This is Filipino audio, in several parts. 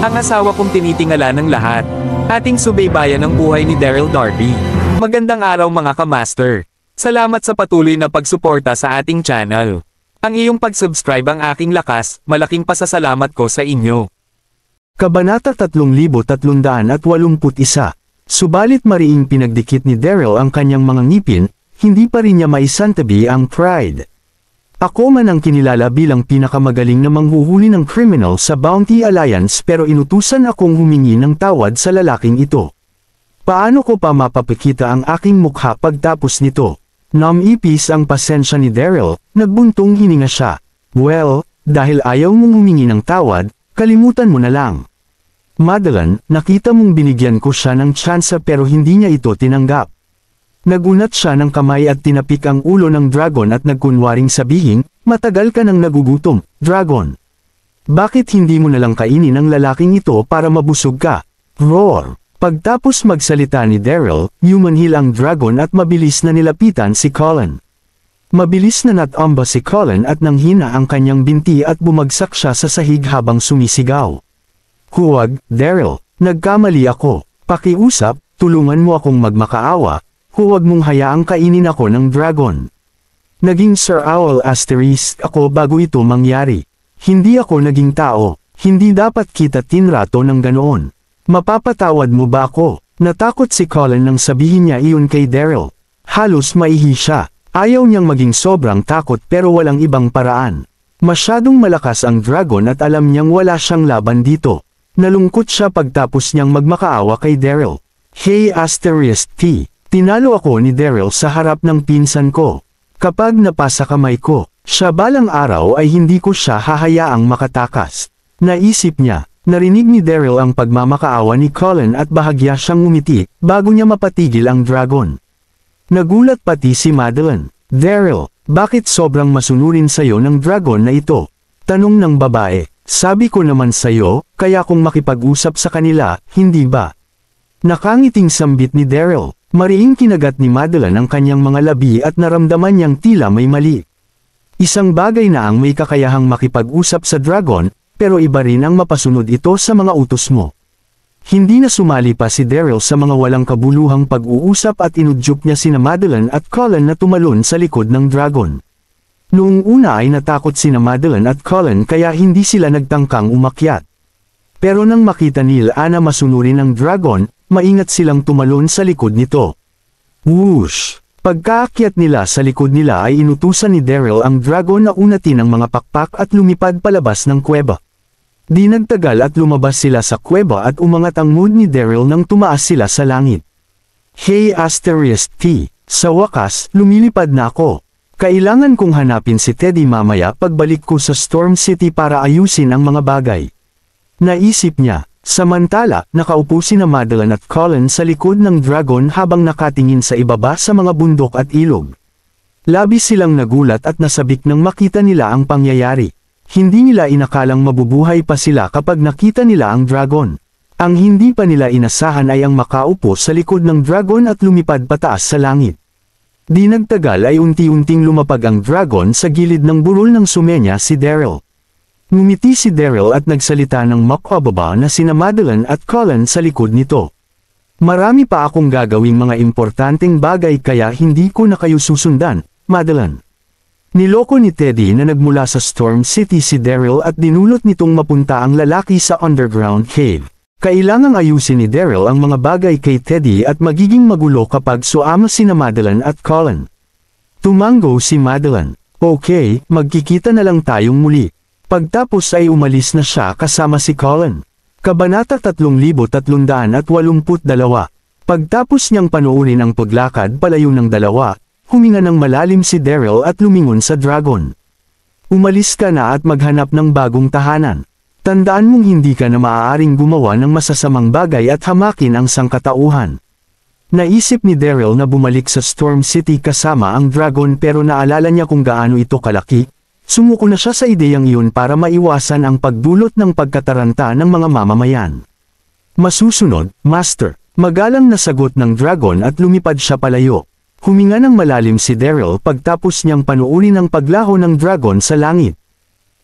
Ang asawa kong tinitingala ng lahat. Ating subaybayan ang buhay ni Daryl Darby. Magandang araw mga ka-master. Salamat sa patuloy na pagsuporta sa ating channel. Ang iyong pag-subscribe ang aking lakas, malaking pasasalamat ko sa inyo. Kabanata 3381. Subalit mariing pinagdikit ni Daryl ang kanyang mga ngipin, hindi pa rin niya maisantabi ang pride. Ako man ang kinilala bilang pinakamagaling na manghuhuli ng criminal sa Bounty Alliance pero inutusan akong humingi ng tawad sa lalaking ito. Paano ko pa mapapakita ang aking mukha pagtapos nito? Namipis ang pasensya ni Daryl, nagbuntong hininga siya. Well, dahil ayaw mong humingi ng tawad, kalimutan mo na lang. Madeline, nakita mong binigyan ko siya ng tsansa pero hindi niya ito tinanggap. Nagunat siya ng kamay at tinapik ang ulo ng dragon at nagkunwaring sabihin, matagal ka nang nagugutom, dragon. Bakit hindi mo nalang kainin ang lalaking ito para mabusog ka? Roar! Pagtapos magsalita ni Daryl, yumanhil ang dragon at mabilis na nilapitan si Colin. Mabilis na natamba si Colin at nanghina ang kanyang binti at bumagsak siya sa sahig habang sumisigaw. Huwag, Daryl, nagkamali ako. Pakiusap, tulungan mo akong magmakaawa. Huwag mong hayaang kainin ako ng dragon. Naging Sir Owl asterisk ako bago ito mangyari. Hindi ako naging tao. Hindi dapat kita tinrato ng ganoon. Mapapatawad mo ba ako? Natakot si Colin nang sabihin niya iyon kay Daryl. Halos maihi siya. Ayaw niyang maging sobrang takot pero walang ibang paraan. Masyadong malakas ang dragon at alam niyang wala siyang laban dito. Nalungkot siya pagtapos niyang magmakaawa kay Daryl. Hey asterisk T. Tinalo ako ni Daryl sa harap ng pinsan ko. Kapag napasa kamay ko, siya balang araw ay hindi ko siya hahayaang makatakas. Naisip niya, narinig ni Daryl ang pagmamakaawa ni Colin at bahagya siyang ngumiti bago niya mapatigil ang dragon. Nagulat pati si Madeline. Daryl, bakit sobrang masunurin sayo ng dragon na ito? Tanong ng babae. Sabi ko naman sayo, kaya kung makipag-usap sa kanila, hindi ba? Nakangiting sambit ni Daryl. Mariing kinagat ni Madeline ang kanyang mga labi at naramdaman niyang tila may mali. Isang bagay na ang may kakayahang makipag-usap sa dragon, pero iba rin ang mapasunod ito sa mga utos mo. Hindi na sumali pa si Daryl sa mga walang kabuluhang pag-uusap at inudyok niya sina Madeline at Colin na tumalon sa likod ng dragon. Noong una ay natakot sina Madeline at Colin kaya hindi sila nagtangkang umakyat. Pero nang makita nila na masunurin ang dragon, maingat silang tumalon sa likod nito. Whoosh! Pagkaakyat nila sa likod nila ay inutusan ni Daryl ang dragon na unatin ang mga pakpak at lumipad palabas ng kuweba. Di nagtagal at lumabas sila sa kuweba at umangat ang mood ni Daryl nang tumaas sila sa langit. Hey asterisk T, sa wakas, lumilipad na ako. Kailangan kong hanapin si Teddy mamaya pagbalik ko sa Storm City para ayusin ang mga bagay. Naisip niya. Samantala, nakaupo sina Madeline at Colin sa likod ng dragon habang nakatingin sa ibaba sa mga bundok at ilog. Labis silang nagulat at nasabik nang makita nila ang pangyayari. Hindi nila inakalang mabubuhay pa sila kapag nakita nila ang dragon. Ang hindi pa nila inasahan ay ang makaupo sa likod ng dragon at lumipad pataas sa langit. Di nagtagal ay unti-unting lumapag ang dragon sa gilid ng burol ng sumenya si Daryl. Ngumiti si Daryl at nagsalita ng makababa na sina Madeline at Colin sa likod nito. Marami pa akong gagawing mga importanteng bagay kaya hindi ko na kayo susundan, Madeline. Niloko ni Teddy na nagmula sa Storm City si Daryl at dinulot nitong mapunta ang lalaki sa underground cave. Kailangang ayusin ni Daryl ang mga bagay kay Teddy at magiging magulo kapag suama sina Madeline at Colin. Tumango si Madeline. Okay, magkikita na lang tayong muli. Pagtapos ay umalis na siya kasama si Colin. Kabanata 3382. Pagtapos niyang panoorin ang paglakad palayo ng dalawa, huminga ng malalim si Daryl at lumingon sa dragon. Umalis ka na at maghanap ng bagong tahanan. Tandaan mong hindi ka na maaaring gumawa ng masasamang bagay at hamakin ang sangkatauhan. Naisip ni Daryl na bumalik sa Storm City kasama ang dragon pero naalala niya kung gaano ito kalaki. Sumuko na siya sa ideyang iyon para maiwasan ang pagdulot ng pagkataranta ng mga mamamayan. Masusunod, Master, magalang na sagot ng dragon at lumipad siya palayo. Huminga ng malalim si Daryl pagtapos niyang panuurin ang paglaho ng dragon sa langit.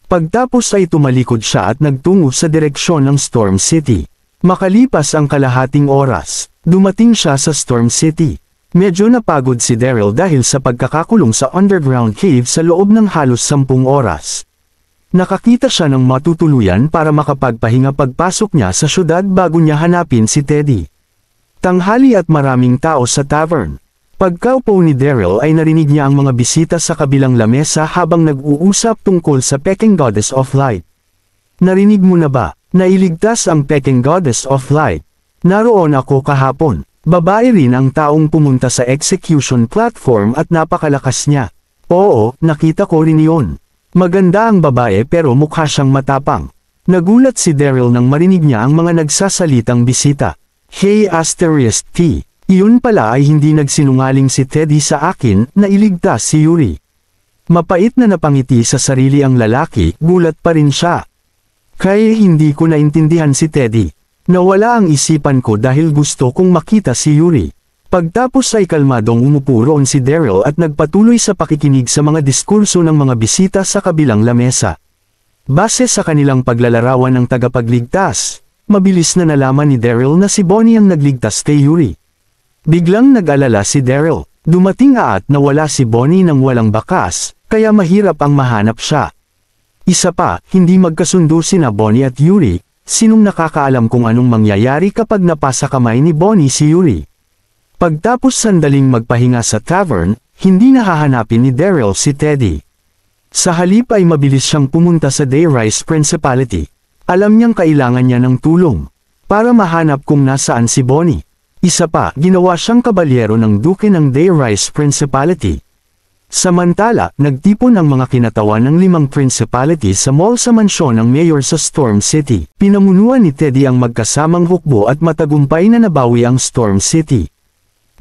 Pagtapos ay tumalikod siya at nagtungo sa direksyon ng Storm City. Makalipas ang kalahating oras, dumating siya sa Storm City. Medyo napagod si Daryl dahil sa pagkakakulong sa underground cave sa loob ng halos 10 oras. Nakakita siya ng matutuluyan para makapagpahinga pagpasok niya sa syudad bago niya hanapin si Teddy. Tanghali at maraming tao sa tavern. Pagkaupo ni Daryl ay narinig niya ang mga bisita sa kabilang lamesa habang nag-uusap tungkol sa Peking Goddess of Light. Narinig mo na ba? Nailigtas ang Peking Goddess of Light. Naroon ako kahapon. Babae rin ang taong pumunta sa execution platform at napakalakas niya. Oo, nakita ko rin iyon. Maganda ang babae pero mukha siyang matapang. Nagulat si Daryl nang marinig niya ang mga nagsasalitang bisita. Hey Asterisk T. Iyon pala ay hindi nagsinungaling si Teddy sa akin na iligtas si Yuri. Mapait na napangiti sa sarili ang lalaki, gulat pa rin siya. Kaya hindi ko naintindihan si Teddy. Nawala ang isipan ko dahil gusto kong makita si Yuri. Pagtapos ay kalmadong umupo roon si Daryl at nagpatuloy sa pakikinig sa mga diskurso ng mga bisita sa kabilang lamesa. Base sa kanilang paglalarawan ng tagapagligtas, mabilis na nalaman ni Daryl na si Bonnie ang nagligtas kay Yuri. Biglang nag-alala si Daryl. Dumating at nawala si Bonnie nang walang bakas, kaya mahirap ang mahanap siya. Isa pa, hindi magkasundo sina Bonnie at Yuri. Sinong nakakaalam kung anong mangyayari kapag napasa kamay ni Bonnie si Yuri? Pagtapos sandaling magpahinga sa tavern, hindi nahahanapin ni Daryl si Teddy. Sa halip ay mabilis siyang pumunta sa Dayrise Principality. Alam niyang kailangan niya ng tulong para mahanap kung nasaan si Bonnie. Isa pa, ginawa siyang kabalyero ng duke ng Dayrise Principality. Samantala, nagtipon ang mga kinatawan ng 5 principality sa mall sa mansyon ng mayor sa Storm City. Pinamunuan ni Teddy ang magkasamang hukbo at matagumpay na nabawi ang Storm City.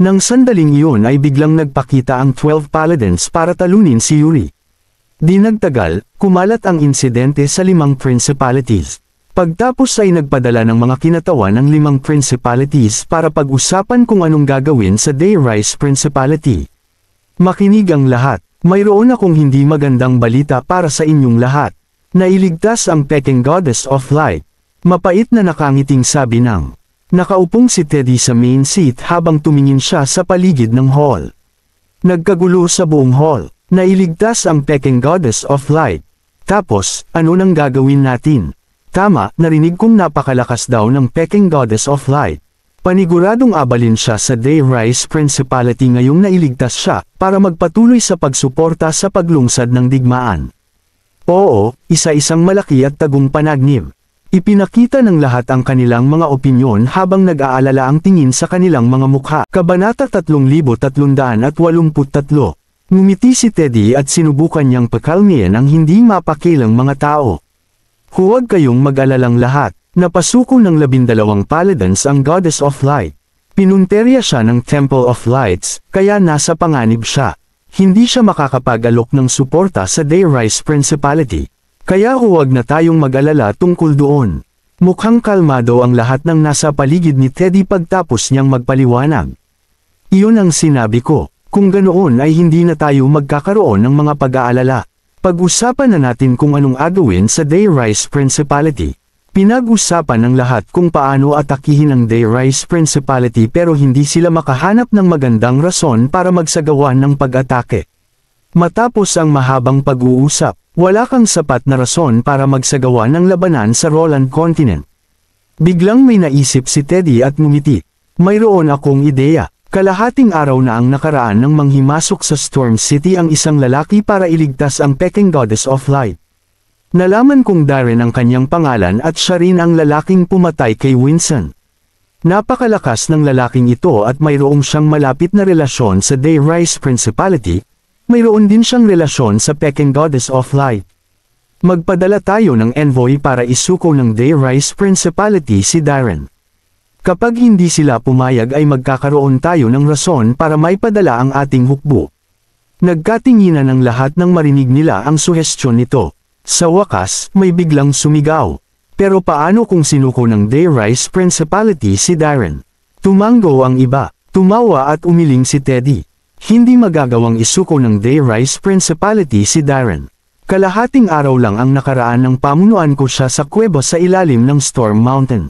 Nang sandaling iyon ay biglang nagpakita ang 12 paladins para talunin si Yuri. Di nagtagal, kumalat ang insidente sa 5 principalities. Pagtapos ay nagpadala ng mga kinatawan ng 5 principalities para pag-usapan kung anong gagawin sa Dayrise Principality. Makinig ang lahat, mayroon akong hindi magandang balita para sa inyong lahat. Nailigtas ang Peking Goddess of Light. Mapait na nakangiting sabi ng nakaupong si Teddy sa main seat habang tumingin siya sa paligid ng hall. Nagkagulo sa buong hall. Nailigtas ang Peking Goddess of Light. Tapos, ano nang gagawin natin? Tama, narinig kong napakalakas daw ng Peking Goddess of Light. Paniguradong abalin siya sa Dayrise Principality ngayong nailigtas siya, para magpatuloy sa pagsuporta sa paglungsad ng digmaan. Oo, isa-isang malaki at tagong panagnib. Ipinakita ng lahat ang kanilang mga opinyon habang nag-aalala ang tingin sa kanilang mga mukha. Kabanata 3383. Ngumiti si Teddy at sinubukan niyang pakalmihin ang hindi mapakilang mga tao. Huwag kayong mag-alalang lahat. Napasuko ng 12 paladins ang Goddess of Light. Pinunterya siya ng Temple of Lights, kaya nasa panganib siya. Hindi siya makakapag-alok ng suporta sa Dayrise Principality. Kaya huwag na tayong mag-alala tungkol doon. Mukhang kalmado ang lahat ng nasa paligid ni Teddy pagtapos niyang magpaliwanag. Iyon ang sinabi ko. Kung ganoon ay hindi na tayo magkakaroon ng mga pag-aalala. Pag-usapan na natin kung anong agawin sa Dayrise Principality. Pinag-usapan ng lahat kung paano atakihin ang Dayrise Principality pero hindi sila makahanap ng magandang rason para magsagawa ng pag-atake. Matapos ang mahabang pag-uusap, wala kang sapat na rason para magsagawa ng labanan sa Roland Continent. Biglang may naisip si Teddy at ngumiti. Mayroon akong ideya. Kalahating araw na ang nakaraan nang manghimasok sa Storm City ang isang lalaki para iligtas ang Peking Goddess of Light. Nalaman kong Darren ang kanyang pangalan at siya rin ang lalaking pumatay kay Winston. Napakalakas ng lalaking ito at mayroong siyang malapit na relasyon sa Dayrise Principality, mayroon din siyang relasyon sa Peking Goddess of Light. Magpadala tayo ng envoy para isuko ng Dayrise Principality si Darren. Kapag hindi sila pumayag ay magkakaroon tayo ng rason para maipadala ang ating hukbo. Nagkatinginan ang lahat nang marinig nila ang suhestyon nito. Sa wakas, may biglang sumigaw. Pero paano kung sinuko ng Dayrise Principality si Darren? Tumanggo ang iba. Tumawa at umiling si Teddy. Hindi magagawang isuko ng Dayrise Principality si Darren. Kalahating araw lang ang nakaraan ng pamunuan ko siya sa kuweba sa ilalim ng Storm Mountain.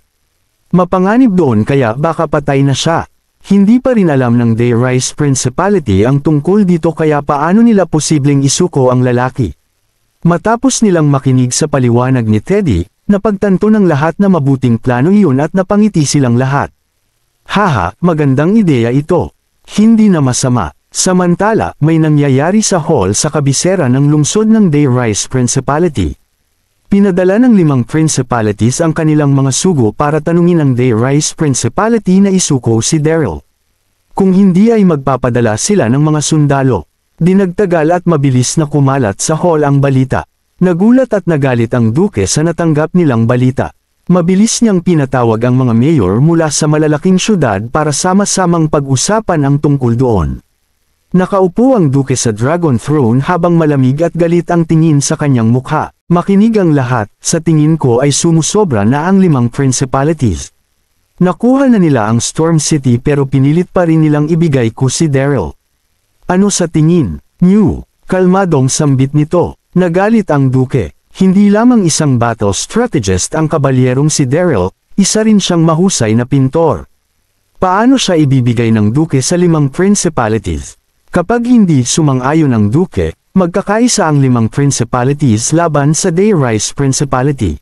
Mapanganib doon kaya baka patay na siya. Hindi pa rin alam ng Dayrise Principality ang tungkol dito kaya paano nila posibleng isuko ang lalaki. Matapos nilang makinig sa paliwanag ni Teddy, napagtanto ng lahat na mabuting plano iyon at napangiti silang lahat. Haha, magandang ideya ito. Hindi na masama. Samantala, may nangyayari sa hall sa kabisera ng lungsod ng Dayrise Principality. Pinadala ng 5 principalities ang kanilang mga sugo para tanungin ang Dayrise Principality na isuko si Daryl. Kung hindi ay magpapadala sila ng mga sundalo. Dinagtagal at mabilis na kumalat sa hall ang balita. Nagulat at nagalit ang duke sa natanggap nilang balita. Mabilis niyang pinatawag ang mga mayor mula sa malalaking syudad para sama-samang pag-usapan ang tungkol doon. Nakaupo ang duke sa Dragon Throne habang malamig at galit ang tingin sa kanyang mukha. Makinig ang lahat, sa tingin ko ay sumusobra na ang 5 principalities. Nakuha na nila ang Storm City pero pinilit pa rin nilang ibigay ko si Daryl. Ano sa tingin, New? Kalmadong sambit nito. Nagalit ang duke. Hindi lamang isang battle strategist ang kabalyerong si Daryl, isa rin siyang mahusay na pintor. Paano siya ibibigay ng duke sa 5 principalities? Kapag hindi sumang-ayon ang duke, magkakaisa ang 5 principalities laban sa Dayrise Principality.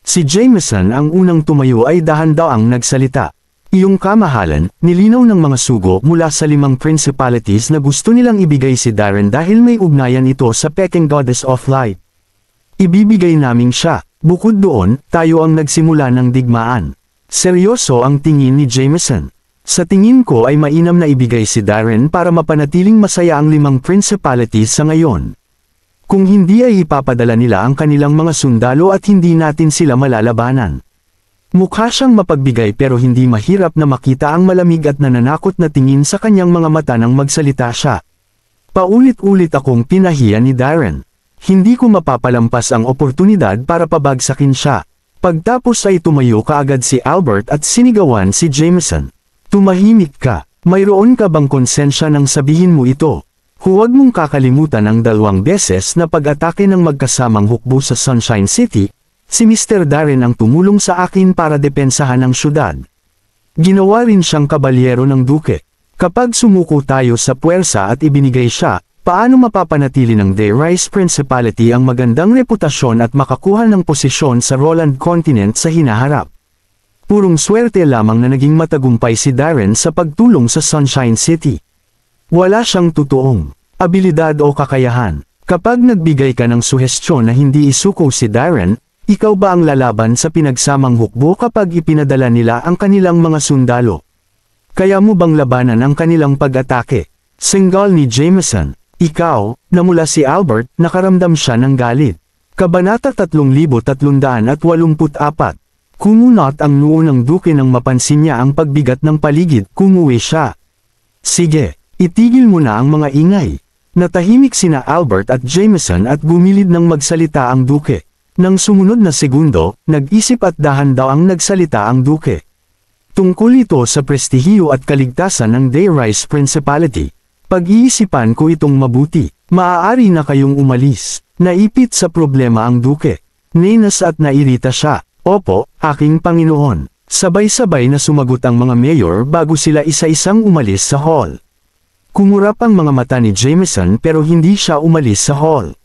Si Jameson ang unang tumayo ay dahan-daang nagsalita. Iyong kamahalan, nilinaw ng mga sugo mula sa 5 principalities na gusto nilang ibigay si Darren dahil may ugnayan ito sa Peking Goddess of Light. Ibibigay namin siya. Bukod doon, tayo ang nagsimula ng digmaan. Seryoso ang tingin ni Jameson. Sa tingin ko ay mainam na ibigay si Darren para mapanatiling masaya ang 5 principalities sa ngayon. Kung hindi ay ipapadala nila ang kanilang mga sundalo at hindi natin sila malalabanan. Mukha siyang mapagbigay pero hindi mahirap na makita ang malamig at nananakot na tingin sa kanyang mga mata nang magsalita siya. Paulit-ulit akong pinahiya ni Darren. Hindi ko mapapalampas ang oportunidad para pabagsakin siya. Pagtapos ay tumayo kaagad si Albert at sinigawan si Jameson. Tumahimik ka. Mayroon ka bang konsensya nang sabihin mo ito? Huwag mong kakalimutan ang 2 beses na pag-atake ng magkasamang hukbo sa Sunshine City. Si Mr. Darren ang tumulong sa akin para depensahan ang syudad. Ginawa rin siyang kabalyero ng duke. Kapag sumuko tayo sa puwersa at ibinigay siya, paano mapapanatili ng Dayrise Principality ang magandang reputasyon at makakuha ng posisyon sa Roland Continent sa hinaharap? Purong swerte lamang na naging matagumpay si Darren sa pagtulong sa Sunshine City. Wala siyang totoong abilidad o kakayahan. Kapag nagbigay ka ng suhestyon na hindi isuko si Darren, ikaw ba ang lalaban sa pinagsamang hukbo kapag ipinadala nila ang kanilang mga sundalo? Kaya mo bang labanan ang kanilang pag-atake? Singgal ni Jameson. Ikaw, na mula si Albert, nakaramdam siya ng galit. Kabanata 3384. Kumunot ang noo ng duke nang mapansin niya ang pagbigat ng paligid, kumuwi siya. Sige, itigil mo na ang mga ingay. Natahimik sina Albert at Jameson at gumilid ng magsalita ang duke. Nang sumunod na segundo, nag-isip at dahan-daang nagsalita ang duke. Tungkol ito sa prestihiyo at kaligtasan ng Dayrise Principality. Pag-iisipan ko itong mabuti. Maaari na kayong umalis. Naipit sa problema ang duke. Ninas at nairita siya. Opo, aking Panginoon. Sabay-sabay na sumagot ang mga mayor bago sila isa-isang umalis sa hall. Kumurap ang mga mata ni Jameson pero hindi siya umalis sa hall.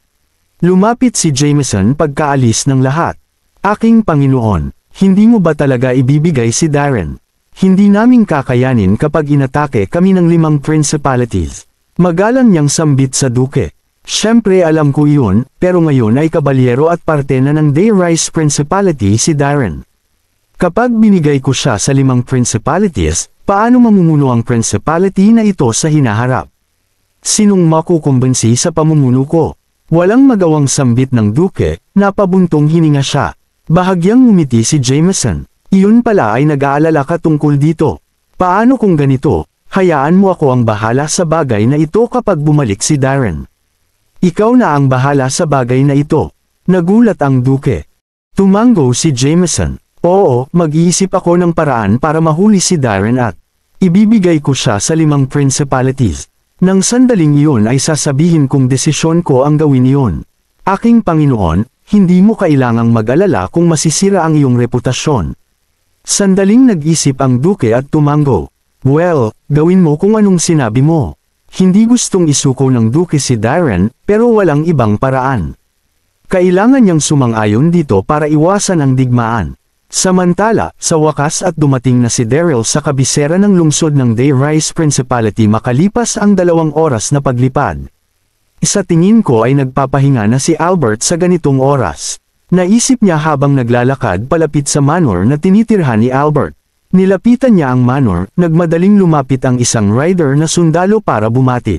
Lumapit si Jameson pagkaalis ng lahat. Aking Panginoon, hindi mo ba talaga ibibigay si Darren? Hindi namin kakayanin kapag inatake kami ng 5 principalities. Magalang niyang sambit sa duke. Siyempre alam ko iyon, pero ngayon ay kabalyero at parte na ng Dayrise Principality si Darren. Kapag binigay ko siya sa 5 principalities, paano mamumuno ang principality na ito sa hinaharap? Sinong makukumbensi sa pamumuno ko? Walang magawang sambit ng duke, napabuntong hininga siya. Bahagyang ngumiti si Jameson. Iyon pala ay nag-aalala ka tungkol dito. Paano kung ganito? Hayaan mo ako ang bahala sa bagay na ito kapag bumalik si Darren. Ikaw na ang bahala sa bagay na ito. Nagulat ang duke. Tumango si Jameson. Oo, mag-iisip ako ng paraan para mahuli si Darren at ibibigay ko siya sa 5 principalities. Nang sandaling iyon ay sasabihin kong desisyon ko ang gawin iyon. Aking Panginoon, hindi mo kailangang mag-alala kung masisira ang iyong reputasyon. Sandaling nag-isip ang duke at tumango. Well, gawin mo kung anong sinabi mo. Hindi gustong isuko ng duke si Darren, pero walang ibang paraan. Kailangan niyang sumang-ayon dito para iwasan ang digmaan. Samantala, sa wakas at dumating na si Daryl sa kabisera ng lungsod ng Dayrise Principality makalipas ang 2 oras na paglipad. Sa tingin ko ay nagpapahinga na si Albert sa ganitong oras. Naisip niya habang naglalakad palapit sa manor na tinitirhan ni Albert. Nilapitan niya ang manor, nagmadaling lumapit ang isang rider na sundalo para bumati.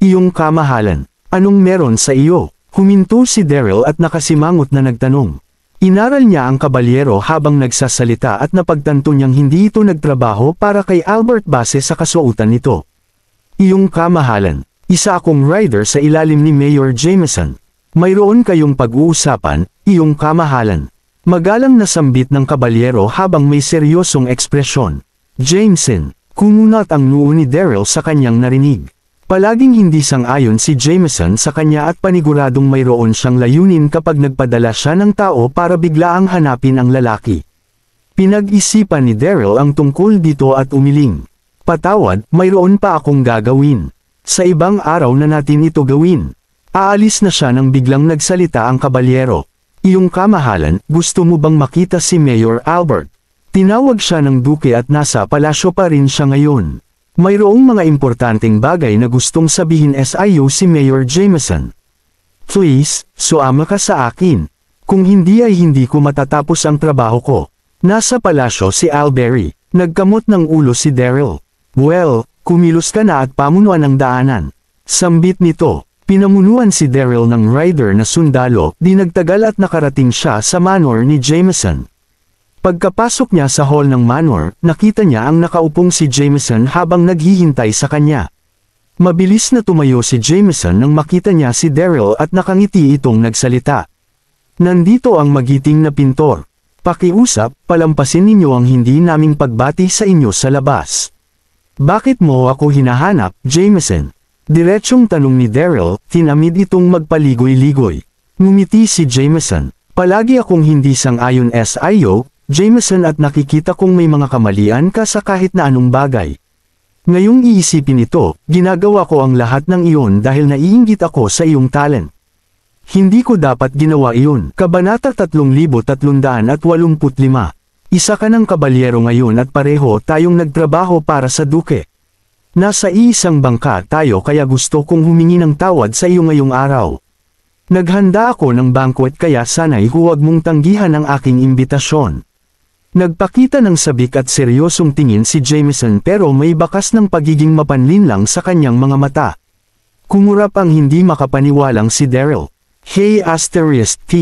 Iyong kamahalan, anong meron sa iyo? Huminto si Daryl at nakasimangot na nagtanong. Inaral niya ang kabalyero habang nagsasalita at napagtanto niyang hindi ito nagtrabaho para kay Albert base sa kasuotan nito. Iyong kamahalan, isa akong rider sa ilalim ni Mayor Jameson. Mayroon kayong pag-uusapan, iyong kamahalan. Magalang na sambit ng kabalyero habang may seryosong ekspresyon. Jameson, kumunat ang noo ni Daryl sa kanyang narinig. Palaging hindi sang-ayon si Jameson sa kanya at paniguradong mayroon siyang layunin kapag nagpadala siya ng tao para biglaang hanapin ang lalaki. Pinag-isipan ni Daryl ang tungkol dito at umiling. Patawad, mayroon pa akong gagawin. Sa ibang araw na natin ito gawin. Aalis na siya nang biglang nagsalita ang kabalyero. Iyong kamahalan, gusto mo bang makita si Mayor Albert? Tinawag siya ng duke at nasa palasyo pa rin siya ngayon. Mayroong mga importanteng bagay na gustong sabihin SIU si Mayor Jameson. Please, suama ka sa akin. Kung hindi ay hindi ko matatapos ang trabaho ko. Nasa palasyo si Alberry. Nagkamot ng ulo si Daryl. Well, kumilos ka na at pamunuan ang daanan. Sambit nito, pinamunuan si Daryl ng rider na sundalo, di nagtagal at nakarating siya sa manor ni Jameson. Pagkapasok niya sa hall ng manor, nakita niya ang nakaupong si Jameson habang naghihintay sa kanya. Mabilis na tumayo si Jameson nang makita niya si Daryl at nakangiti itong nagsalita. Nandito ang magiting na pintor. Pakiusap, palampasin ninyo ang hindi naming pagbati sa inyo sa labas. Bakit mo ako hinahanap, Jameson? Diretsyong tanong ni Daryl, tinamid itong magpaligoy-ligoy. Ngumiti si Jameson. Palagi akong hindi sang-ayon SIO, Jameson at nakikita kong may mga kamalian ka sa kahit na anong bagay. Ngayong iisipin ito, ginagawa ko ang lahat ng iyon dahil naiinggit ako sa iyong talent. Hindi ko dapat ginawa iyon. Kabanata 3385. Isa ka ng kabalyero ngayon at pareho tayong nagtrabaho para sa duke. Nasa iisang bangka tayo kaya gusto kong humingi ng tawad sa iyo ngayong araw. Naghanda ako ng banquet kaya sana'y huwag mong tanggihan ang aking imbitasyon. Nagpakita ng sabik at seryosong tingin si Jameson pero may bakas ng pagiging mapanlinlang sa kanyang mga mata. Kumurap ang hindi makapaniwalang si Daryl. Hey *T,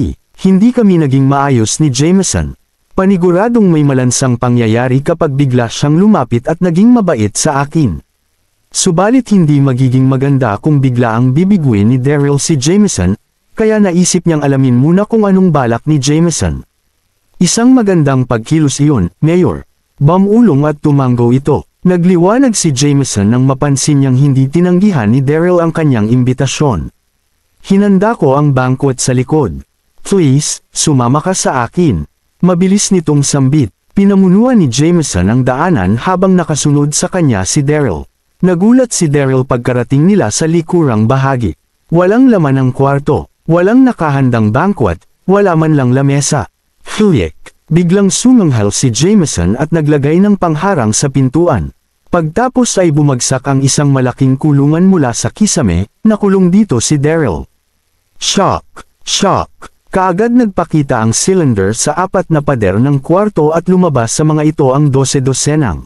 hindi kami naging maayos ni Jameson. Paniguradong may malansang pangyayari kapag bigla siyang lumapit at naging mabait sa akin. Subalit hindi magiging maganda kung bigla ang bibiguin ni Daryl si Jameson, kaya naisip niyang alamin muna kung anong balak ni Jameson. Isang magandang pagkilos iyon, Mayor. Bamulong at tumango ito. Nagliwanag si Jameson nang mapansin niyang hindi tinanggihan ni Daryl ang kanyang imbitasyon. Hinanda ko ang banquet sa likod. Please, sumama ka sa akin. Mabilis nitong sambit. Pinamunuan ni Jameson ang daanan habang nakasunod sa kanya si Daryl. Nagulat si Daryl pagkarating nila sa likurang bahagi. Walang laman ang kwarto, walang nakahandang banquet, wala man lang lamesa. Huyek, biglang sumanghal si Jameson at naglagay ng pangharang sa pintuan. Pagtapos ay bumagsak ang isang malaking kulungan mula sa kisame, nakulong dito si Daryl. Shock! Shock! Kaagad nagpakita ang cylinder sa 4 na pader ng kwarto at lumabas sa mga ito ang 12-dosenang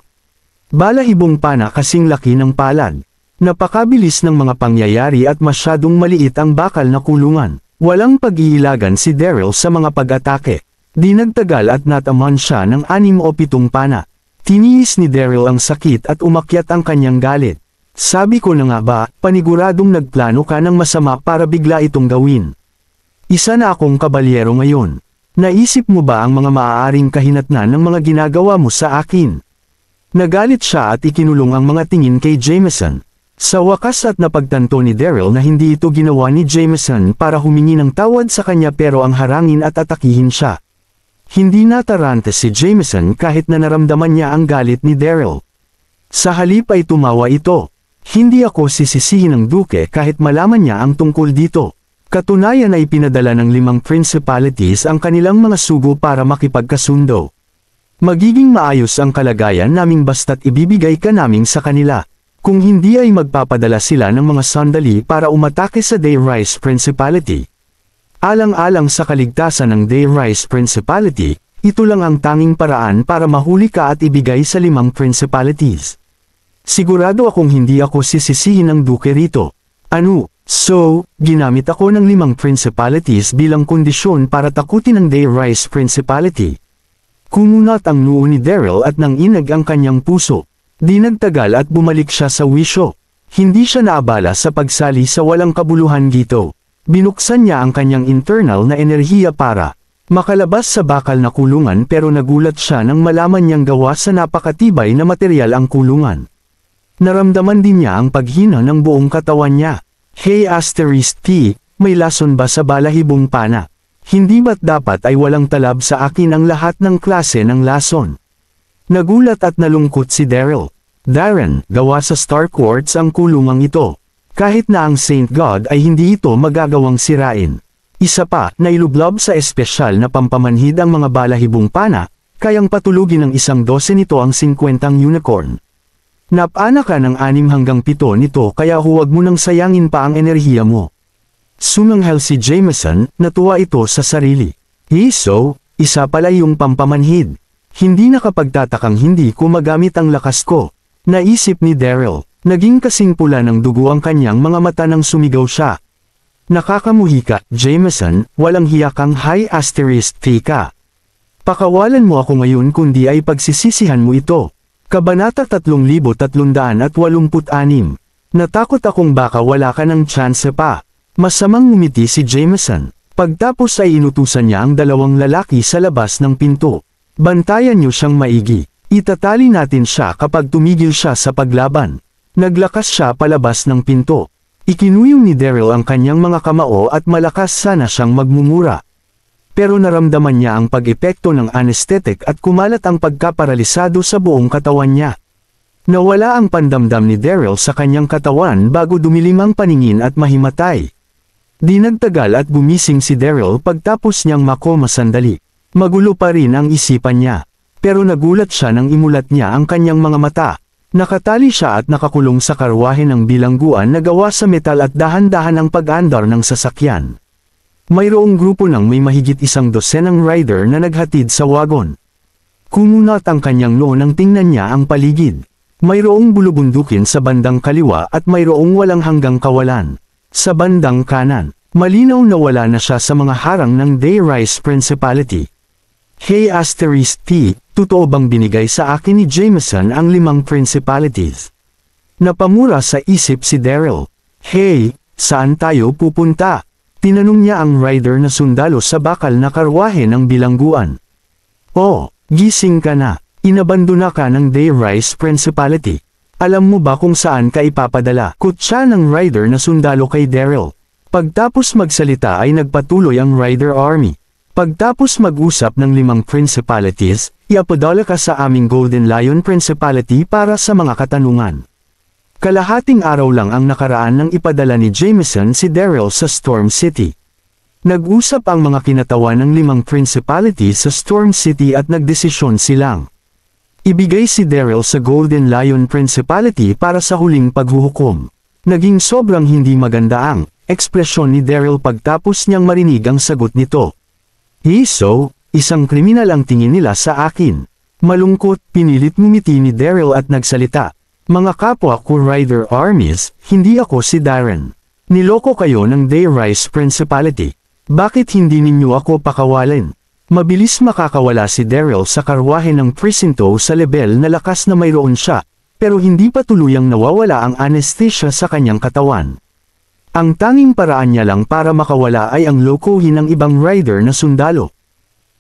balahibong pana kasing laki ng palad. Napakabilis ng mga pangyayari at masyadong maliit ang bakal na kulungan. Walang pag-iilagan si Daryl sa mga pag-atake. Di nagtagal at nataman siya ng 6 o 7 pana. Tiniis ni Daryl ang sakit at umakyat ang kanyang galit. Sabi ko na nga ba, paniguradong nagplano ka ng masama para bigla itong gawin. Isa na akong kabalyero ngayon. Naisip mo ba ang mga maaaring kahinatnan ng mga ginagawa mo sa akin? Nagalit siya at ikinulong ang mga tingin kay Jameson. Sa wakas at napagtanto ni Daryl na hindi ito ginawa ni Jameson para humingi ng tawad sa kanya pero ang harangin at atakihin siya. Hindi natarante si Jameson kahit na naramdaman niya ang galit ni Daryl. Sa halip ay tumawa ito. Hindi ako sisisihin ng Duke kahit malaman niya ang tungkol dito. Katunayan ay pinadala ng 5 principalities ang kanilang mga sugo para makipagkasundo. Magiging maayos ang kalagayan naming basta't ibibigay ka naming sa kanila. Kung hindi ay magpapadala sila ng mga sandali para umatake sa Dayrise Principality. Alang-alang sa kaligtasan ng Dayrise Principality, ito lang ang tanging paraan para mahuli ka at ibigay sa 5 principalities. Sigurado akong hindi ako sisisihin ng Duke rito. Ano? So, ginamit ako ng 5 principalities bilang kondisyon para takutin ang Dayrise Principality. Kumunat ang noo ni Daryl at nanginag ang kanyang puso. Di nagtagal at bumalik siya sa wisyo. Hindi siya naabala sa pagsali sa walang kabuluhan dito. Binuksan niya ang kanyang internal na enerhiya para makalabas sa bakal na kulungan pero nagulat siya nang malaman niyang gawa sa napakatibay na materyal ang kulungan. Naramdaman din niya ang paghina ng buong katawan niya. Hey *T, may lason ba sa balahibong pana? Hindi ba't dapat ay walang talab sa akin ang lahat ng klase ng lason? Nagulat at nalungkot si Daryl. Darren, gawa sa Star Quartz ang kulungang ito. Kahit na ang Saint God ay hindi ito magagawang sirain. Isa pa, nailublob sa espesyal na pampamanhid ang mga balahibong pana, kayang patulugin ng 12 nito ang 50 unicorn. Napana ka ng 6 hanggang 7 nito kaya huwag mo nang sayangin pa ang enerhiya mo. Sumanghel si Jameson, natuwa ito sa sarili. So, isa pala yung pampamanhid. Hindi nakapagtatakang hindi ko magamit ang lakas ko. Naisip ni Daryl, naging kasing pula ng dugo ang kanyang mga mata nang sumigaw siya. Nakakamuhi ka, Jameson, walang hiya kang high *T ka. Pakawalan mo ako ngayon kundi ay pagsisisihan mo ito. Kabanata 3386. Natakot akong baka wala ka ng tsanse pa. Masamang ngumiti si Jameson. Pagtapos ay inutusan niya ang 2 lalaki sa labas ng pinto. Bantayan niyo siyang maigi. Itatali natin siya kapag tumigil siya sa paglaban. Naglakas siya palabas ng pinto. Ikinuyong ni Daryl ang kanyang mga kamao at malakas sana siyang magmumura. Pero naramdaman niya ang pag-epekto ng anesthetic at kumalat ang pagkaparalisado sa buong katawan niya. Nawala ang pandamdam ni Daryl sa kanyang katawan bago dumilim ang paningin at mahimatay. Di nagtagal at gumising si Daryl pagtapos niyang makoma sandali. Magulo pa rin ang isipan niya. Pero nagulat siya nang imulat niya ang kanyang mga mata. Nakatali siya at nakakulong sa karwahe ng bilangguan na gawa sa metal at dahan-dahan ang pag-andar ng sasakyan. Mayroong grupo ng may mahigit 12 rider na naghatid sa wagon. Kumunat ang kanyang noo nang tingnan niya ang paligid. Mayroong bulubundukin sa bandang kaliwa at mayroong walang hanggang kawalan. Sa bandang kanan, malinaw na wala na siya sa mga harang ng Dayrise Principality. Hey *T, totoo bang binigay sa akin ni Jameson ang 5 principalities? Napamura sa isip si Daryl. Hey, saan tayo pupunta? Tinanong niya ang rider na sundalo sa bakal na karwahe ng bilangguan. Oh, gising ka na. Inabandona ka ng Dayrise Principality. Alam mo ba kung saan ka ipapadala? Kutsa ng rider na sundalo kay Daryl. Pagtapos magsalita ay nagpatuloy ang Rider Army. Pagtapos mag-usap ng 5 principalities, iapadala ka sa aming Golden Lion Principality para sa mga katanungan. Kalahating araw lang ang nakaraan nang ipadala ni Jameson si Daryl sa Storm City. Nag-usap ang mga kinatawan ng 5 principalities sa Storm City at nagdesisyon silang ibigay si Daryl sa Golden Lion Principality para sa huling paghuhukom. Naging sobrang hindi maganda ang ekspresyon ni Daryl pagtapos niyang marinig ang sagot nito. So, isang kriminal ang tingin nila sa akin. Malungkot, pinilit ngumiti ni Daryl at nagsalita. Mga kapwa ko Rider Armies, hindi ako si Darren. Niloko kayo ng Dayrise Principality. Bakit hindi ninyo ako pakawalan? Mabilis makakawala si Daryl sa karwahe ng presinto sa lebel na lakas na mayroon siya, pero hindi pa tuluyang nawawala ang anesthesia sa kanyang katawan. Ang tanging paraan niya lang para makawala ay ang lokohin ng ibang rider na sundalo.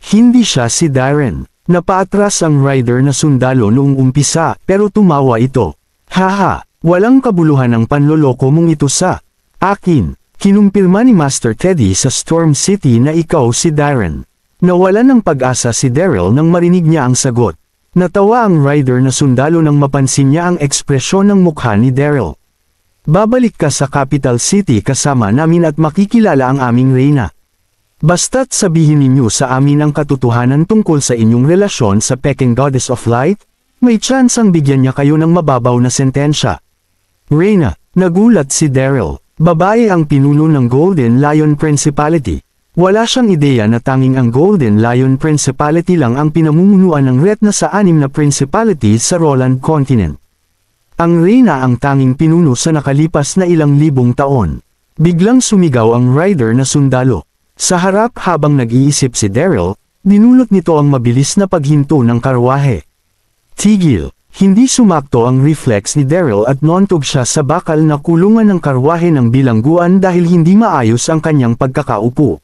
Hindi siya si Darren. Napaatras ang rider na sundalo noong umpisa, pero tumawa ito. Haha, Walang kabuluhan ang panloloko mong ito sa akin. Kinumpirma ni Master Teddy sa Storm City na ikaw si Darren. Nawalan ng pag-asa si Daryl nang marinig niya ang sagot. Natawa ang rider na sundalo nang mapansin niya ang ekspresyon ng mukha ni Daryl. Babalik ka sa Capital City kasama namin at makikilala ang aming reyna. Basta't sabihin ninyo sa amin ang katotohanan tungkol sa inyong relasyon sa Peking Goddess of Light, may tsansang bigyan niya kayo ng mababaw na sentensya. Reyna, nagulat si Daryl. Babae ang pinuno ng Golden Lion Principality. Wala siyang ideya na tanging ang Golden Lion Principality lang ang pinamumunuan ng retna sa 6 na principalities sa Roland Continent. Ang reyna ang tanging pinuno sa nakalipas na ilang libong taon. Biglang sumigaw ang rider na sundalo. Sa harap habang nag-iisip si Daryl, dinulot nito ang mabilis na paghinto ng karwahe. Tigil! Hindi sumakto ang reflex ni Daryl at noontog siya sa bakal na kulungan ng karwahe ng bilangguan dahil hindi maayos ang kanyang pagkakaupo.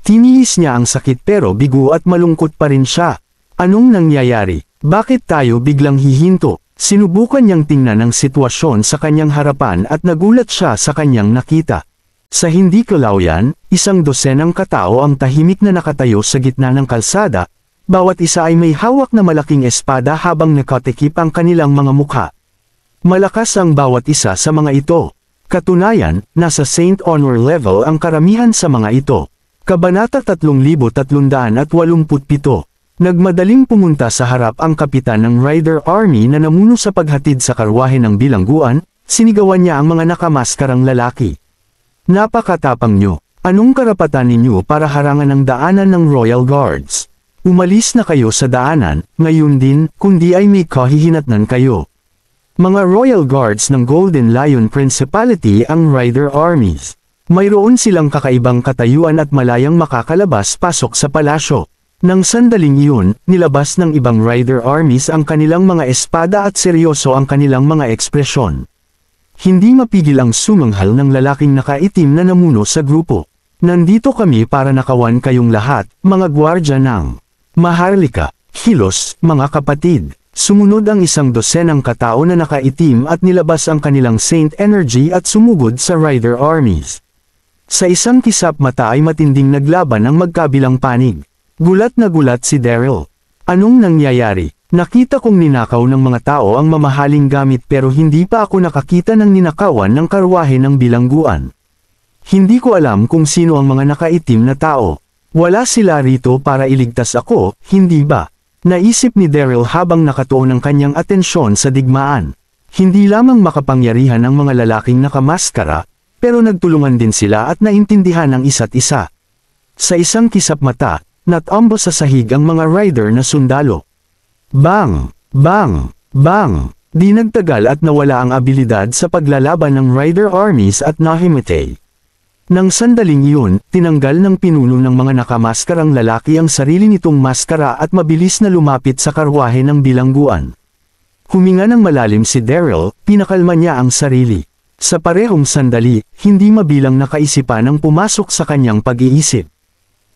Tiniis niya ang sakit pero bigo at malungkot pa rin siya. Anong nangyayari? Bakit tayo biglang hihinto? Sinubukan niyang tingnan ang sitwasyon sa kanyang harapan at nagulat siya sa kanyang nakita. Sa hindi kalauyan, 12 katao ang tahimik na nakatayo sa gitna ng kalsada, bawat isa ay may hawak na malaking espada habang nakatikip ang kanilang mga mukha. Malakas ang bawat isa sa mga ito. Katunayan, nasa Saint Honor level ang karamihan sa mga ito. Kabanata 3387. Nagmadaling pumunta sa harap ang kapitan ng Rider Army na namuno sa paghatid sa karwahe ng bilangguan, sinigawan niya ang mga nakamaskarang lalaki. Napakatapang nyo. Anong karapatan ninyo para harangan ang daanan ng Royal Guards? Umalis na kayo sa daanan, ngayon din, kundi ay may kahihinatnan kayo. Mga Royal Guards ng Golden Lion Principality ang Rider Armies. Mayroon silang kakaibang katayuan at malayang makakalabas-pasok sa palasyo. Nang sandaling iyon, nilabas ng ibang Rider Armies ang kanilang mga espada at seryoso ang kanilang mga ekspresyon. Hindi mapigil ang sumanghal ng lalaking nakaitim na namuno sa grupo. Nandito kami para nakawan kayong lahat, mga gwardya ng Maharlika. Kilos, mga kapatid. Sumunod ang 12 katao na nakaitim at nilabas ang kanilang Saint Energy at sumugod sa Rider Armies. Sa isang kisap mata ay matinding naglaban ang magkabilang panig. Gulat na gulat si Daryl. Anong nangyayari? Nakita kong ninakaw ng mga tao ang mamahaling gamit pero hindi pa ako nakakita ng ninakawan ng karwahe ng bilangguan. Hindi ko alam kung sino ang mga nakaitim na tao. Wala sila rito para iligtas ako, hindi ba? Naisip ni Daryl habang nakatuon ang kanyang atensyon sa digmaan. Hindi lamang makapangyarihan ang mga lalaking nakamaskara, pero nagtulungan din sila at naintindihan ang isa't isa. Sa isang kisap mata, natambo sa sahig ang mga rider na sundalo. Bang! Bang! Bang! Di nagtagal at nawala ang abilidad sa paglalaban ng Rider Armies at nahimatay. Nang sandaling iyon, tinanggal ng pinuno ng mga nakamaskarang lalaki ang sarili nitong maskara at mabilis na lumapit sa karwahe ng bilangguan. Huminga ng malalim si Daryl, pinakalma niya ang sarili. Sa parehong sandali, hindi mabilang nakaisipan ang pumasok sa kanyang pag-iisip.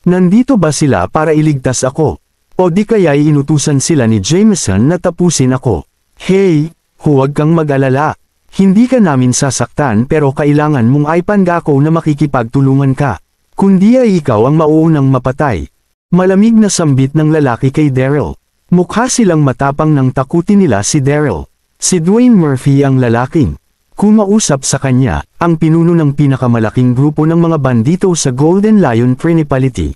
Nandito ba sila para iligtas ako? O di kaya'y inutusan sila ni Jameson na tapusin ako? Hey, huwag kang mag-alala. Hindi ka namin sasaktan pero kailangan mong ipangako na makikipagtulungan ka. Kundi ay ikaw ang mauunang mapatay. Malamig na sambit ng lalaki kay Daryl. Mukha silang matapang nang takutin nila si Daryl. Si Dwayne Murphy ang lalaking kumausap sa kanya, ang pinuno ng pinakamalaking grupo ng mga bandito sa Golden Lion Principality.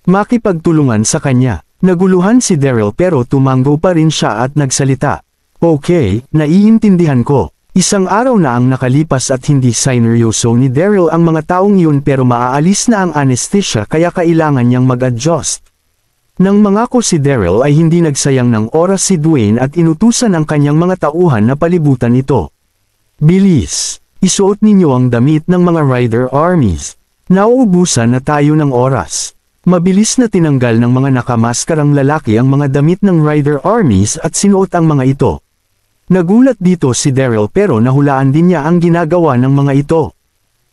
Makipagtulungan sa kanya. Naguluhan si Daryl pero tumango pa rin siya at nagsalita. Okay, naiintindihan ko. Isang araw na ang nakalipas at hindi sineryoso ni Daryl ang mga taong iyon pero maaalis na ang anesthesia kaya kailangan niyang mag-adjust. Nang mangako si Daryl ay hindi nagsayang ng oras si Dwayne at inutusan ang kanyang mga tauhan na palibutan ito. Bilis! Isuot ninyo ang damit ng mga Rider Armies. Nauubusan na tayo ng oras. Mabilis na tinanggal ng mga nakamaskarang lalaki ang mga damit ng Rider Armies at sinuot ang mga ito. Nagulat dito si Daryl pero nahulaan din niya ang ginagawa ng mga ito.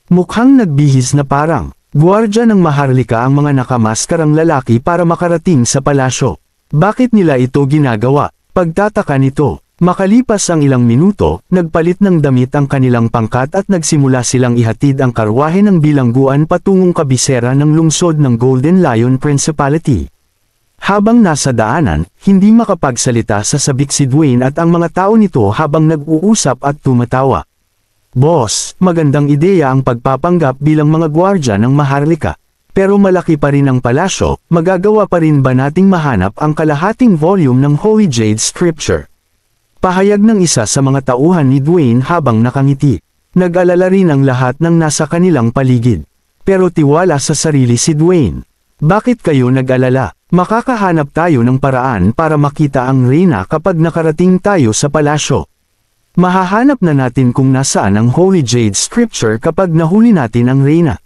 Mukhang nagbihis na parang gwardya ng Maharlika ang mga nakamaskarang lalaki para makarating sa palasyo. Bakit nila ito ginagawa? Pagtataka nito. Makalipas ang ilang minuto, nagpalit ng damit ang kanilang pangkat at nagsimula silang ihatid ang karwahe ng bilangguan patungong kabisera ng lungsod ng Golden Lion Principality. Habang nasa daanan, hindi makapagsalita sa sabik si Dwayne at ang mga tao nito habang nag-uusap at tumatawa. Boss, magandang ideya ang pagpapanggap bilang mga gwardya ng Maharlika. Pero malaki pa rin ang palasyo, magagawa pa rin ba nating mahanap ang kalahating volume ng Holy Jade Scripture? Pahayag ng isa sa mga tauhan ni Dwayne habang nakangiti. Nag-alala rin ang lahat ng nasa kanilang paligid. Pero tiwala sa sarili si Dwayne. Bakit kayo nag-alala? Makakahanap tayo ng paraan para makita ang reyna kapag nakarating tayo sa palasyo. Mahahanap na natin kung nasaan ang Holy Jade Scripture kapag nahuli natin ang reyna.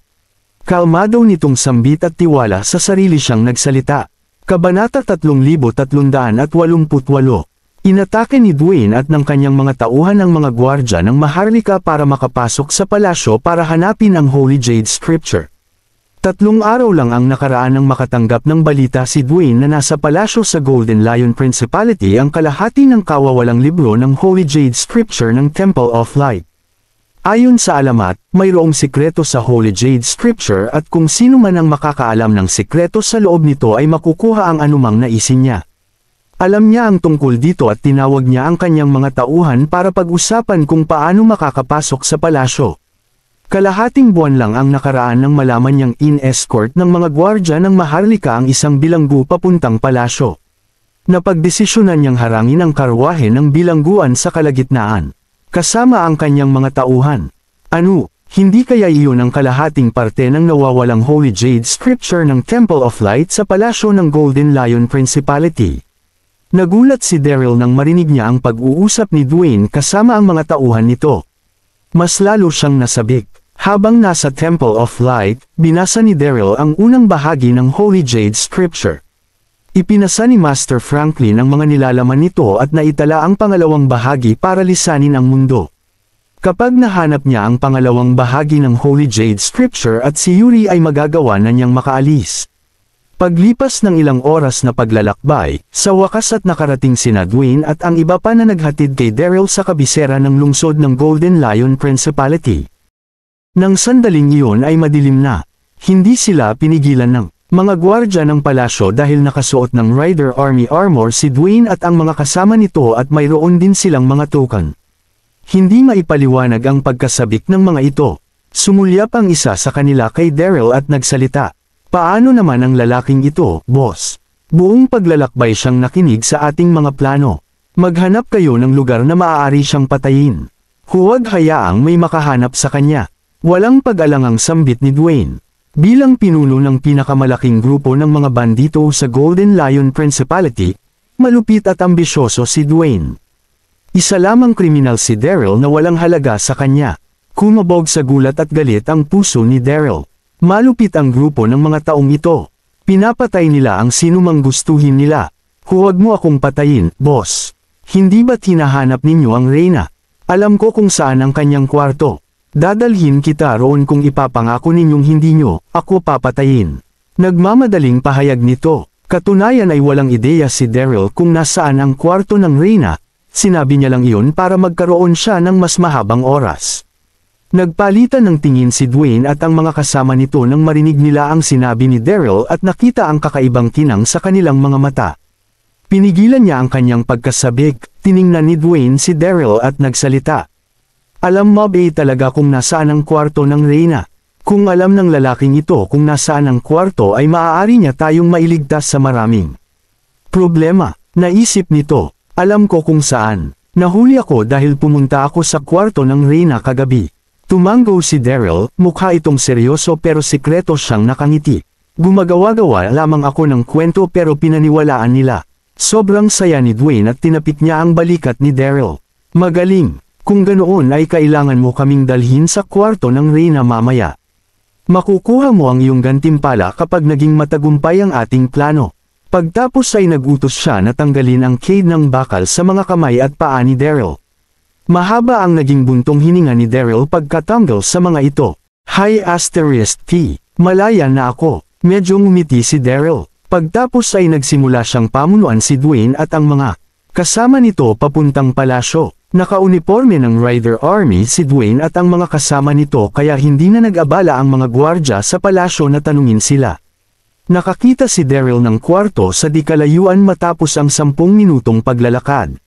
Kalmado nitong sambit at tiwala sa sarili siyang nagsalita. Kabanata 3388. Inatake ni Dwayne at ng kanyang mga tauhan ang mga gwardya ng Maharlika para makapasok sa palasyo para hanapin ang Holy Jade Scripture. 3 araw lang ang nakaraan nang makatanggap ng balita si Dwayne na nasa palasyo sa Golden Lion Principality ang kalahati ng kawawalang libro ng Holy Jade Scripture ng Temple of Light. Ayon sa alamat, mayroong sikreto sa Holy Jade Scripture at kung sino man ang makakaalam ng sikreto sa loob nito ay makukuha ang anumang naisin niya. Alam niya ang tungkol dito at tinawag niya ang kanyang mga tauhan para pag-usapan kung paano makakapasok sa palasyo. Kalahating buwan lang ang nakaraan nang malaman niyang in-escort ng mga gwardya ng Maharlika ang isang bilanggu papuntang palasyo. Napagdesisyonan niyang harangin ang karwahe ng bilangguan sa kalagitnaan, kasama ang kanyang mga tauhan. Ano, hindi kaya iyon ang kalahating parte ng nawawalang Holy Jade Scripture ng Temple of Light sa palasyo ng Golden Lion Principality? Nagulat si Daryl nang marinig niya ang pag-uusap ni Dwayne kasama ang mga tauhan nito. Mas lalo siyang nasabik. Habang nasa Temple of Light, binasa ni Daryl ang unang bahagi ng Holy Jade Scripture. Ipinasa ni Master Franklin ang mga nilalaman nito at naitala ang pangalawang bahagi para lisanin ang mundo. Kapag nahanap niya ang pangalawang bahagi ng Holy Jade Scripture at si Yuri ay magagawa na niyang makaalis. Paglipas ng ilang oras na paglalakbay, sa wakas at nakarating sina Dwayne at ang iba pa na naghatid kay Daryl sa kabisera ng lungsod ng Golden Lion Principality. Nang sandaling iyon ay madilim na. Hindi sila pinigilan ng mga gwardya ng palasyo dahil nakasuot ng Rider Army armor si Dwayne at ang mga kasama nito at mayroon din silang mga token. Hindi maipaliwanag ang pagkasabik ng mga ito. Sumulyap ang isa sa kanila kay Daryl at nagsalita. Paano naman ang lalaking ito, boss? Buong paglalakbay siyang nakinig sa ating mga plano. Maghanap kayo ng lugar na maaari siyang patayin. Huwag hayaang may makahanap sa kanya. Walang pag-alangang sambit ni Dwayne. Bilang pinuno ng pinakamalaking grupo ng mga bandito sa Golden Lion Principality, malupit at ambisyoso si Dwayne. Isa lamang kriminal si Daryl na walang halaga sa kanya. Kumabog sa gulat at galit ang puso ni Daryl. Malupit ang grupo ng mga taong ito. Pinapatay nila ang sinumang gustuhin nila. Huwag mo akong patayin, boss. Hindi ba't hinahanap ninyo ang reyna? Alam ko kung saan ang kanyang kwarto. Dadalhin kita roon kung ipapangako ninyong hindi nyo, ako papatayin. Nagmamadaling pahayag nito. Katunayan ay walang ideya si Daryl kung nasaan ang kwarto ng reyna. Sinabi niya lang iyon para magkaroon siya ng mas mahabang oras. Nagpalitan ng tingin si Dwayne at ang mga kasama nito nang marinig nila ang sinabi ni Daryl at nakita ang kakaibang kinang sa kanilang mga mata. Pinigilan niya ang kanyang pagkasabik, tiningnan ni Dwayne si Daryl at nagsalita. Alam mo ba talaga kung nasaan ang kwarto ng reyna? Kung alam ng lalaking ito kung nasaan ang kwarto ay maaari niya tayong mailigtas sa maraming problema. Naisip nito, alam ko kung saan. Nahuli ako dahil pumunta ako sa kwarto ng reyna kagabi. Tumango si Daryl, mukha itong seryoso pero sikreto siyang nakangiti. Gumagawa-gawa lamang ako ng kwento pero pinaniwalaan nila. Sobrang saya ni Dwayne at tinapik niya ang balikat ni Daryl. Magaling, kung ganoon ay kailangan mo kaming dalhin sa kwarto ng reyna mamaya. Makukuha mo ang iyong gantimpala kapag naging matagumpay ang ating plano. Pagtapos ay nagutos siya na tanggalin ang cade ng bakal sa mga kamay at paa ni Daryl. Mahaba ang naging buntong hininga ni Daryl pagkatanggal sa mga ito. Hi asterisk T. Malaya na ako. Medyo ngumiti si Daryl. Pagtapos ay nagsimula siyang pamunuan si Dwayne at ang mga Kasama nito papuntang palasyo. Nakauniporme ng Rider Army si Dwayne at ang mga kasama nito kaya hindi na nag-abala ang mga gwardya sa palasyo na tanungin sila. Nakakita si Daryl ng kwarto sa di kalayuan matapos ang 10 minutong paglalakad.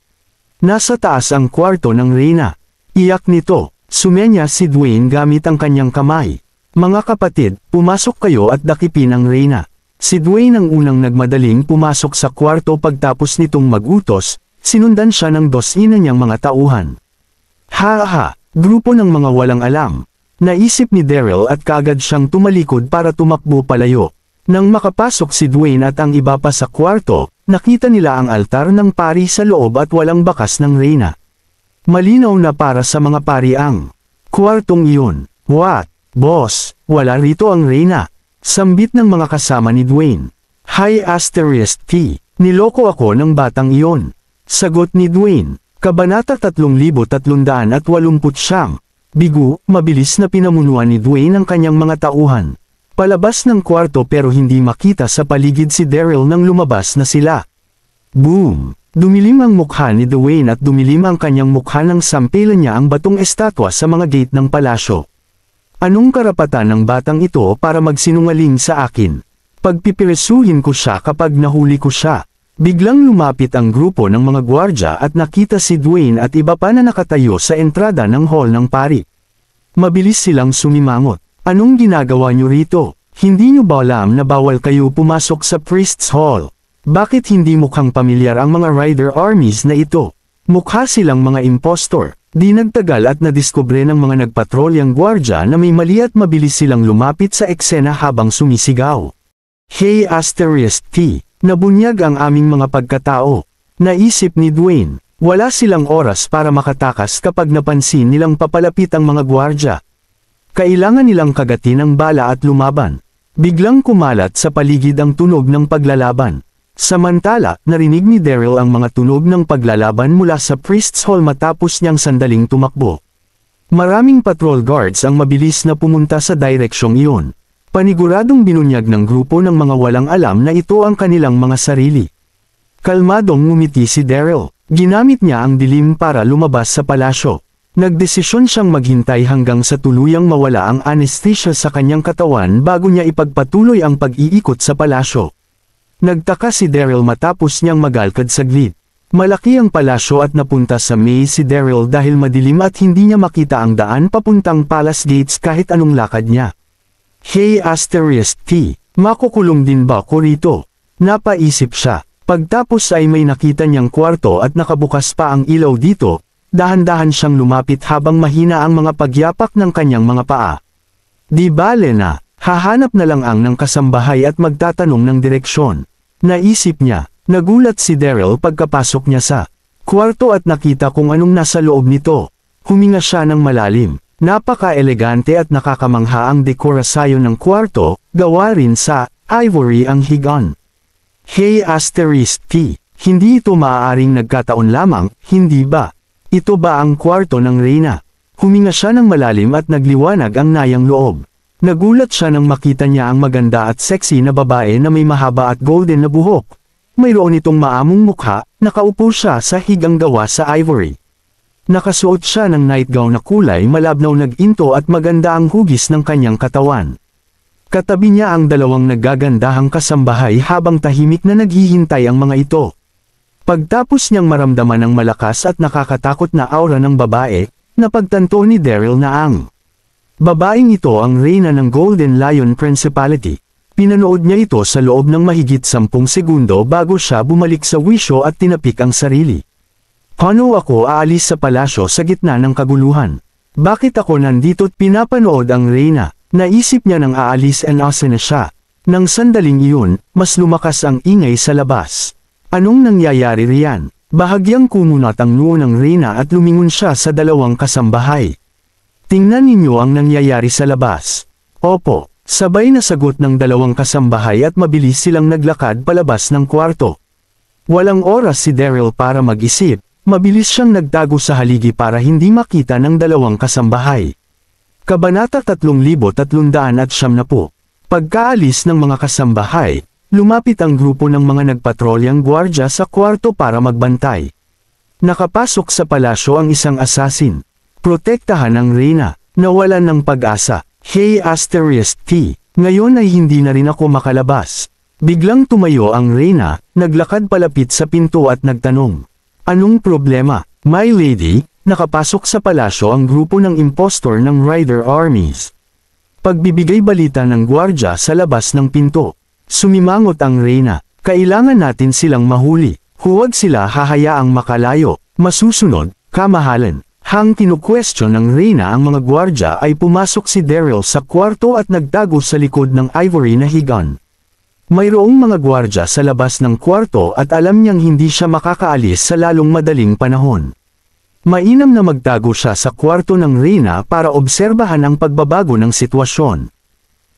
Nasa taas ang kwarto ng Reyna. Iyak nito, sumenya si Dwayne gamit ang kanyang kamay. Mga kapatid, pumasok kayo at dakipin ang Reyna. Si Dwayne ang unang nagmadaling pumasok sa kwarto pagtapos nitong magutos. Sinundan siya ng 12 niyang mga tauhan. Ha, grupo ng mga walang alam. Naisip ni Daryl at kaagad siyang tumalikod para tumakbo palayo. Nang makapasok si Dwayne at ang iba pa sa kwarto, nakita nila ang altar ng pari sa loob at walang bakas ng Reyna. Malinaw na para sa mga pari ang kwartong iyon. What? Boss, wala rito ang Reyna. Sambit ng mga kasama ni Dwayne. Hi asterisk T. Niloko ako ng batang iyon. Sagot ni Dwayne, Kabanata 3389. Bigo, mabilis na pinamunuan ni Dwayne ang kanyang mga tauhan. Palabas ng kwarto pero hindi makita sa paligid si Daryl nang lumabas na sila. Boom! Dumilim ang mukha ni Dwayne at dumilim ang kanyang mukha nang sampilan niya ang batong estatwa sa mga gate ng palasyo. Anong karapatan ng batang ito para magsinungaling sa akin? Pagpipiresuhin ko siya kapag nahuli ko siya. Biglang lumapit ang grupo ng mga gwardya at nakita si Dwayne at iba pa na nakatayo sa entrada ng hall ng pari. Mabilis silang sumimangot. Anong ginagawa niyo rito? Hindi niyo ba alam na bawal kayo pumasok sa Priest's Hall? Bakit hindi mukhang pamilyar ang mga Rider Armies na ito? Mukha silang mga impostor. Di nagtagal at nadiskubre ng mga nagpatrolyang gwardya na may mali at mabilis silang lumapit sa eksena habang sumisigaw. Hey asterisk T. Nabunyag ang aming mga pagkatao. Naisip ni Dwayne, wala silang oras para makatakas kapag napansin nilang papalapit ang mga gwardya. Kailangan nilang kagatin ang bala at lumaban. Biglang kumalat sa paligid ang tunog ng paglalaban. Samantala, narinig ni Daryl ang mga tunog ng paglalaban mula sa Priest's Hall matapos niyang sandaling tumakbo. Maraming patrol guards ang mabilis na pumunta sa direksyong iyon. Paniguradong binunyag ng grupo ng mga walang alam na ito ang kanilang mga sarili. Kalmadong ngumiti si Daryl. Ginamit niya ang dilim para lumabas sa palasyo. Nagdesisyon siyang maghintay hanggang sa tuluyang mawala ang anesthesia sa kanyang katawan bago niya ipagpatuloy ang pag-iikot sa palasyo. Nagtaka si Daryl matapos niyang magalkad saglit. Malaki ang palasyo at napunta sa maze si Daryl dahil madilim at hindi niya makita ang daan papuntang palace gates kahit anong lakad niya. Hey asterisk T. Makukulong din ba ko rito? Napaisip siya. Pagtapos ay may nakita niyang kwarto at nakabukas pa ang ilaw dito, dahan-dahan siyang lumapit habang mahina ang mga pagyapak ng kanyang mga paa. Di bale na, hahanap na lang ang ng kasambahay at magtatanong ng direksyon. Naisip niya, nagulat si Daryl pagkapasok niya sa kwarto at nakita kung anong nasa loob nito. Huminga siya ng malalim. Napaka-elegante at nakakamangha ang dekorasyon ng kwarto, gawa rin sa ivory ang higaan. Hey asterisk T. Hindi ito maaaring nagkataon lamang, hindi ba? Ito ba ang kwarto ng Reyna? Huminga siya ng malalim at nagliwanag ang nayang loob. Nagulat siya nang makita niya ang maganda at sexy na babae na may mahaba at golden na buhok. Mayroon itong maamong mukha, nakaupo siya sa higang gawa sa ivory. Nakasuot siya ng nightgown na kulay malabnaw nag-into at maganda ang hugis ng kanyang katawan. Katabi niya ang dalawang naggagandahang kasambahay habang tahimik na naghihintay ang mga ito. Pagtapos niyang maramdaman ang malakas at nakakatakot na aura ng babae, napagtanto ni Daryl na ang babaeng ito ang reyna ng Golden Lion Principality. Pinanood niya ito sa loob ng mahigit 10 segundo bago siya bumalik sa wisyo at tinapik ang sarili. Paano ako aalis sa palasyo sa gitna ng kaguluhan? Bakit ako nandito't pinapanood ang reyna? Naisip niya nang aalis and asa na siya. Nang sandaling iyon, mas lumakas ang ingay sa labas. Anong nangyayari riyan? Bahagyang kumunat ang noo ng reyna at lumingon siya sa dalawang kasambahay. Tingnan ninyo ang nangyayari sa labas. Opo, sabay na sagot ng dalawang kasambahay at mabilis silang naglakad palabas ng kwarto. Walang oras si Daryl para mag-isip. Mabilis siyang nagtago sa haligi para hindi makita ng dalawang kasambahay. Kabanata 3370. Pagkaalis ng mga kasambahay, lumapit ang grupo ng mga nagpatrolyang gwardya sa kwarto para magbantay. Nakapasok sa palasyo ang isang asasin. Protektahan ang reyna, nawalan ng pag-asa. Hey *T, ngayon ay hindi na rin ako makalabas. Biglang tumayo ang reyna, naglakad palapit sa pinto at nagtanong. Anong problema, my lady? Nakapasok sa palasyo ang grupo ng impostor ng Rider Armies. Pagbibigay balita ng gwardya sa labas ng pinto. Sumimangot ang reyna, kailangan natin silang mahuli. Huwag sila hahayaang makalayo. Masusunod, kamahalan. Hang kinukwestiyon ng reyna ang mga gwardya ay pumasok si Daryl sa kwarto at nagtago sa likod ng ivory na higan. Mayroong mga gwardya sa labas ng kwarto at alam niyang hindi siya makakaalis sa lalong madaling panahon. Mainam na magtago siya sa kwarto ng reyna para obserbahan ang pagbabago ng sitwasyon.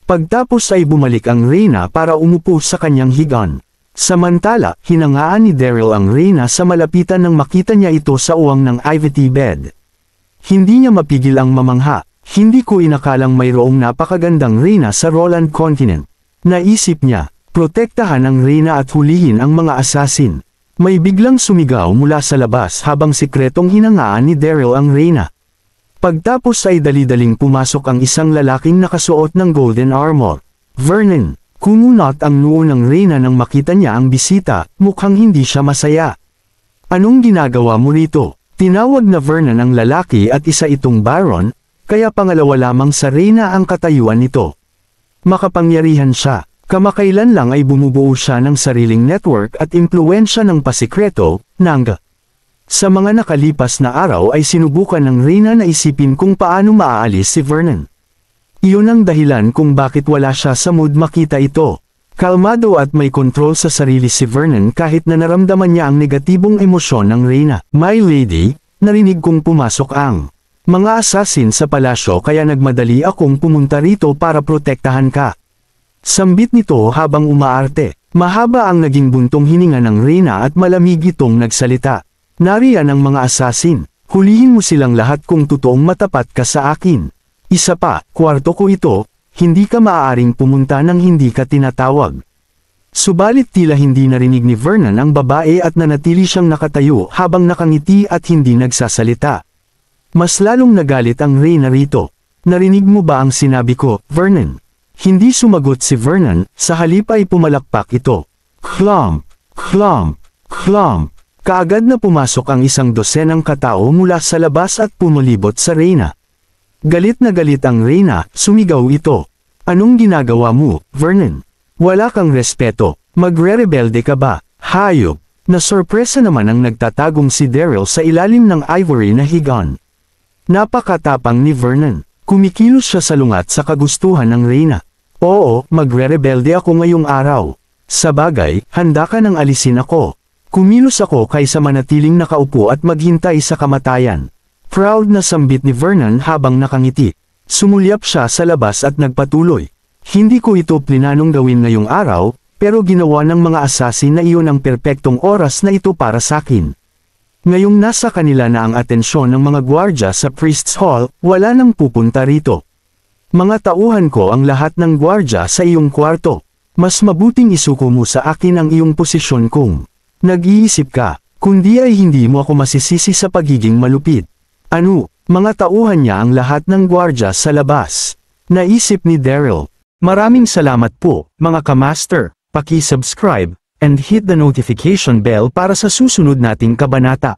Pagtapos ay bumalik ang reyna para umupo sa kanyang higan. Samantala, hinangaan ni Daryl ang reyna sa malapitan nang makita niya ito sa uwang ng ivy bed. Hindi niya mapigil ang mamangha, hindi ko inakalang mayroong napakagandang reyna sa Roland Continent. Naisip niya, protektahan ang reyna at hulihin ang mga asasin. May biglang sumigaw mula sa labas habang sikretong hinangaan ni Daryl ang reyna. Pagtapos ay dali-daling pumasok ang isang lalaking nakasuot ng golden armor. Vernon, kumunot ang noo ng reyna nang makita niya ang bisita, mukhang hindi siya masaya. Anong ginagawa mo rito? Tinawag na Vernon ang lalaki at isa itong baron, kaya pangalawa lamang sa reyna ang katayuan nito. Makapangyarihan siya. Kamakailan lang ay bumubuo siya ng sariling network at impluwensya ng pasikreto, Nanga. Sa mga nakalipas na araw ay sinubukan ng reyna na isipin kung paano maaalis si Vernon. Iyon ang dahilan kung bakit wala siya sa mood makita ito. Kalmado at may kontrol sa sarili si Vernon kahit na naramdaman niya ang negatibong emosyon ng reyna. My lady, narinig kong pumasok ang mga asasin sa palasyo kaya nagmadali akong pumunta rito para protektahan ka. Sambit nito habang umaarte. Mahaba ang naging buntong hininga ng reyna at malamig itong nagsalita. Nariyan ang mga asasin. Hulihin mo silang lahat kung totoong matapat ka sa akin. Isa pa, kwarto ko ito, hindi ka maaaring pumunta nang hindi ka tinatawag. Subalit tila hindi narinig ni Vernon ang babae at nanatili siyang nakatayo habang nakangiti at hindi nagsasalita. Mas lalong nagalit ang reyna rito. Narinig mo ba ang sinabi ko, Vernon? Hindi sumagot si Vernon, sa halip ay pumalakpak ito. Clomp, clomp, clomp. Kaagad na pumasok ang isang dosenang katao mula sa labas at pumulibot sa reyna. Galit na galit ang reyna, sumigaw ito. Anong ginagawa mo, Vernon? Wala kang respeto, magre-rebelde ka ba? Hayop! Nasorpresa naman ang nagtatagong si Daryl sa ilalim ng ivory na higan. Napakatapang ni Vernon. Kumikilos siya sa lungat sa kagustuhan ng reyna. Oo, magre-rebelde ako ngayong araw. Sa bagay, handa ka nang alisin ako. Kumilos ako kaysa manatiling nakaupo at maghintay sa kamatayan. Proud na sambit ni Vernon habang nakangiti. Sumulyap siya sa labas at nagpatuloy. Hindi ko ito plinanong gawin ngayong araw, pero ginawa ng mga asasin na iyon ang perpektong oras na ito para sakin. Ngayong nasa kanila na ang atensyon ng mga gwardya sa Priest's Hall, wala nang pupunta rito. Mga tauhan ko ang lahat ng gwardya sa iyong kwarto. Mas mabuting isuko mo sa akin ang iyong posisyon kung nag-iisip ka, kundi ay hindi mo ako masisisi sa pagiging malupit. Ano, mga tauhan niya ang lahat ng gwardya sa labas. Naisip ni Daryl. Maraming salamat po, mga kamaster. Paki-subscribe and hit the notification bell para sa susunod nating kabanata.